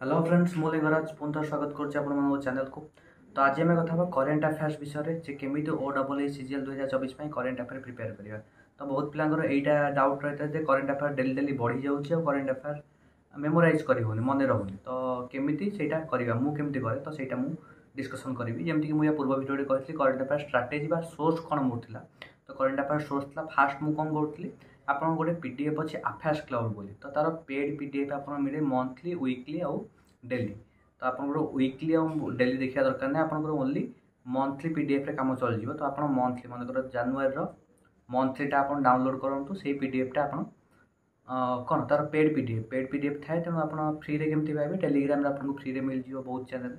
Hello friends मु लिंगराज पुनः स्वागत कर चैनल को। तो आज आम कथा करेन्ट अफेयर्स विषय में केमी OAA CGL 2024 current affair prepare करवा। तो बहुत पिलांकर एटा डाउट रही है करेन्ट अफेयर डेली डेली बढ़ी जाऊँगी और करेन्ट अफेयर मेमोराइज कर मन रहूनी। तो केमी से करवा मुझे करे तो सहीटा मुझे डिस्कसन करी जमीक मुझे पूर्व भिडियो कहती करेन्ट अफेयर स्ट्राटेजी बा सोर्स कौन मोर। तो करेन्ट अफेयर सोर्स था फास्ट मुझे कौन करी आप गोटे पीडीएफ अच्छे अफेयर्स क्लाउड बोली। तो तार पेड पीडीएफ आप मिले मंथली वीकली आउ डेली। तो आप वीकली और डेली देखा दरकार नहीं आप ओनली मंथली पीडीएफ रे काम चल जाए। तो आप मंथली मन जनवरी मंथलीटा आप डाउनलोड करूँ से पीडीएफटा आप कौन तार पेड पीडीएफ थाए तेणु आप फ्री रे केमती पाइबे टेलीग्राम आपको फ्री रे मिल जाए बहुत चैनल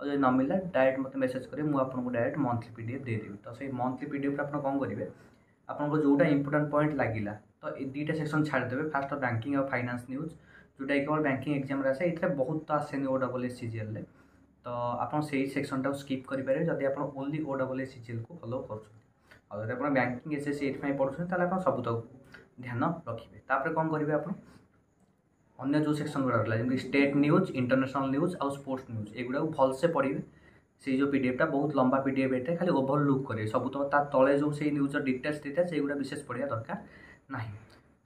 और जो न मिलला डायरेक्ट मत मेसेज करें मुझे आपको डायरेक्ट मंथली पीडीएफ देदेवी। तो से मंथली पीडीएफ आप कौन करेंगे आपको जोटा इंपोर्टेंट पॉइंट लगिला तो दुईटा सेक्शन छाड़देवे। फास्ट बैंकिंग और फाइनेंस न्यूज जोटा केवल बैंकिंग एग्जाम आसे ये बहुत आसेनि OAA CGL। तो आप सेक्शन टाक स्कीप करेंगे जदि आप ओनली OAA CGL को फॉलो कर बैंकिंग एसएससी पढ़ुते आप सबूत ध्यान रखिए। तापर कौन करेंगे आप अन्य जो सेक्शन गुड़ा रहा जमी स्टेट न्यूज इंटरनेशनल न्यूज और स्पोर्ट्स न्यूज एगुड़ा भलसे पढ़े। से जो पीडीएफटा बहुत लंबा पीडीएफ है खाली ओभरलुक करेंगे सब तो तले जो से न्यूज डिटेल्स देता है से विशेष पढ़ा दरकार ना।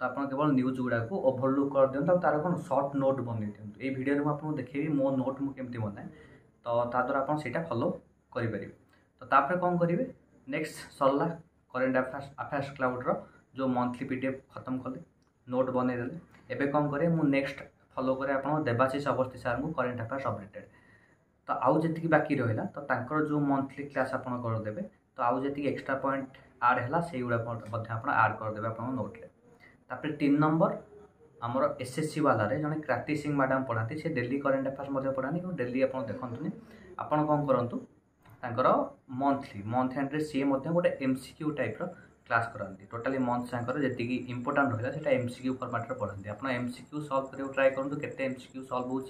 तो आप केवल न्यूज गुड़ा को ओभरलुक कर दिखाँ तार कौन सर्ट नोट बन दिखाँ ये भिडियो में आपको देखी मो नोट मुझे बनाए। तो ताद्वारा आप फॉलो करेंगे। तो तापर कौन करेंगे नेक्स्ट सरला करेन्ट अफेयर्स क्लाउड्र जो मंथली पीडीएफ खत्म कले नोट बनईदे एवं कौन करें मुझे नेक्स्ट फॉलो करें आप देवाशीष अवस्थी सार को करेन्ट अफेयर्स अपडेटेड। तो आउ जी बाकी रहा तो जो मंथली क्लास आप करदे तो आउ जी एक्सट्रा पॉइंट आड है से गुड़ा आप आड करदे आप नोट्रे। तापर 3 नंबर आमर एसएससी वाला जड़े क्रांति सिंह मैडम पढ़ाती से डेली करेन्ट अफेयर्स पढ़ानी डेली आप देखते आपड़ कौन करूँ मंथली मंथ एंड सी गोटे एमसीक्यू टाइप क्लास कराती टोटाली मंथ सांकर जी इंपोर्टाट रहा है एमसीक्यू फॉर्मेट पढ़ाती आप एमसीक्यू सॉल्व कर ट्राए करूँ केते एमसीक्यू सॉल्व हो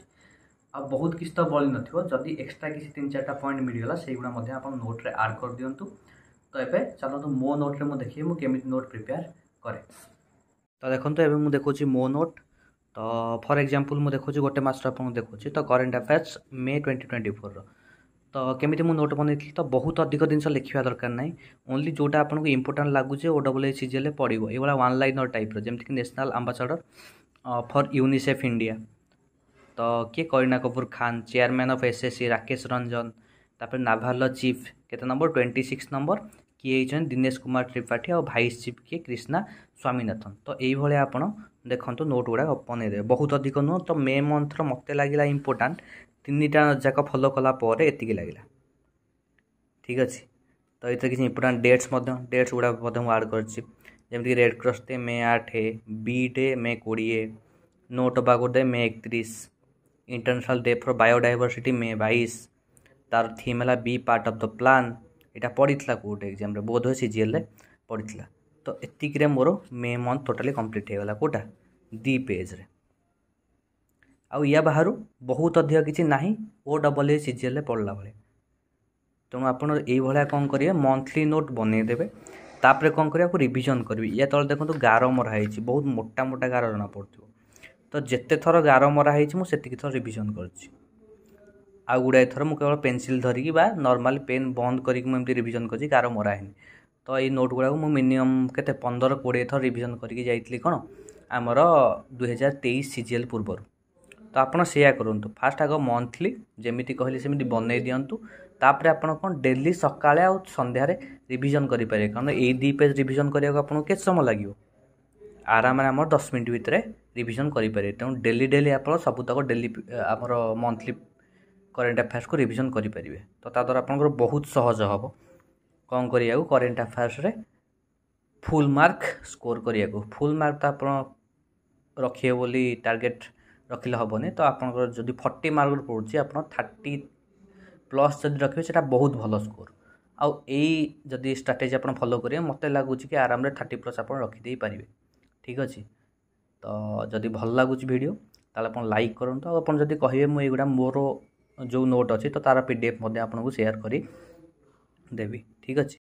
बहुत किसी तो बड़ी नदी एक्सट्रा किसी 3-4टा पॉइंट मिलगला से गुड़ा आप नोट्रे आड कर दिंतु। तो ये चलते मो नोट्रे मुझे देखिए मुझे नोट प्रिपेयर करे। तो देखो ये मुझे देखुची मो नोट। तो फॉर एग्जांपल मुझे देखुची गोटे मास्टर आपको देखुची तो करेन्ट अफेयर्स मे 2024 तो केमी मुझे नोट बनई तो बहुत अधिक जिन लिखा दरकार ना ओनली जोटा आपको इंपोर्टाट लगुच OAA CGL पड़ो ये वन लाइनर टाइप जमीक national ambassador for UNICEF India. तो किए Kareena Kapoor Khan chairman of SSC Rakesh Ranjan तापर नाभाल चीफ केते नंबर 26 नंबर किए दिनेश कुमार त्रिपाठी और भाइस चीफ किए कृष्णा स्वामीनाथन। तो ये आप देखो नोट गुड़ा बनईदे बहुत अधिक नुह। तो मे मंथर मत लगे इंपोर्टाट 3टा जाक फॉलो कलापर एति लगे ठीक अच्छे। तो ये किसी इंपोर्टाट डेट्स गुड़ा आड करमती red cross day May 8 bee day May 20 no tobacco day May 31 international day for biodiversity May 22 तार थीम है be part of the plan यहाँ पड़ी कौटे एग्जाम बोध हुए CGL पड़ी। तो एतिक more May month totally complete होगा कौटा 2 पेज रे आउ या बाहर बहुत अधिक किसी ना OAA CGL पढ़ला बेले। तेणु आप कौन करेंगे मंथली नोट बनईदेवे तापर कौन करेंगे आपको रिविजन करेंगे। या तले देखो गार मराई बहुत मोटा मोटा गार जना पड़ो तो जिते थर गार मराई मुझे थर रिविजन कर गुड़ाए थर मुझे केवल पेनसिल धरिकी नॉर्मल पेन बंद करके रिविजन कर गार मराहनी। तो ये नोट गुड़ा मुझे मिनिमम के 15-20 थर रिविजन करके जाइली कौन आमर 2023 CGL पूर्वर। तो आपड़ से करूँ फास्ट आग मंथली जमी कहली सेमती बनई दिंतु तापर आप कौन डेली सकाଳେ आ संध्यारे रिविजन करेंगे कारण ये 2 पेज रिविजन करने को केत समय लगे आराम आम 10 मिनट भितर रिविजन करेंगे। तेणु डेली डेली आप सबूतक डेली आमर मंथली करेन्ट अफेयर्स को रिविजन करेंगे। तो ताद्वारा आपंकर बहुत सहज हम कौन करा करेन्ट अफेयर्स रे फुल मार्क स्कोर करा फुल मार्क तो आप रखिए बोली टार्गेट रखिले हेनी। तो आपंकर जब 40 मार्क पड़ुची आप 30+ जब रखिए से बहुत भल स्कोर आउ यदि स्ट्राटेजी आप फॉलो करेंगे मत लगुच कि आराम 30+ आप रखिदे पारे ठीक अच्छे। तो जदि भल लगुच वीडियो ताले आप लाइक करूँ और आप जब कहे मुझे मोर जो नोट अच्छी तो तार पीडीएफ आपको शेयर कर देवी ठीक अच्छे।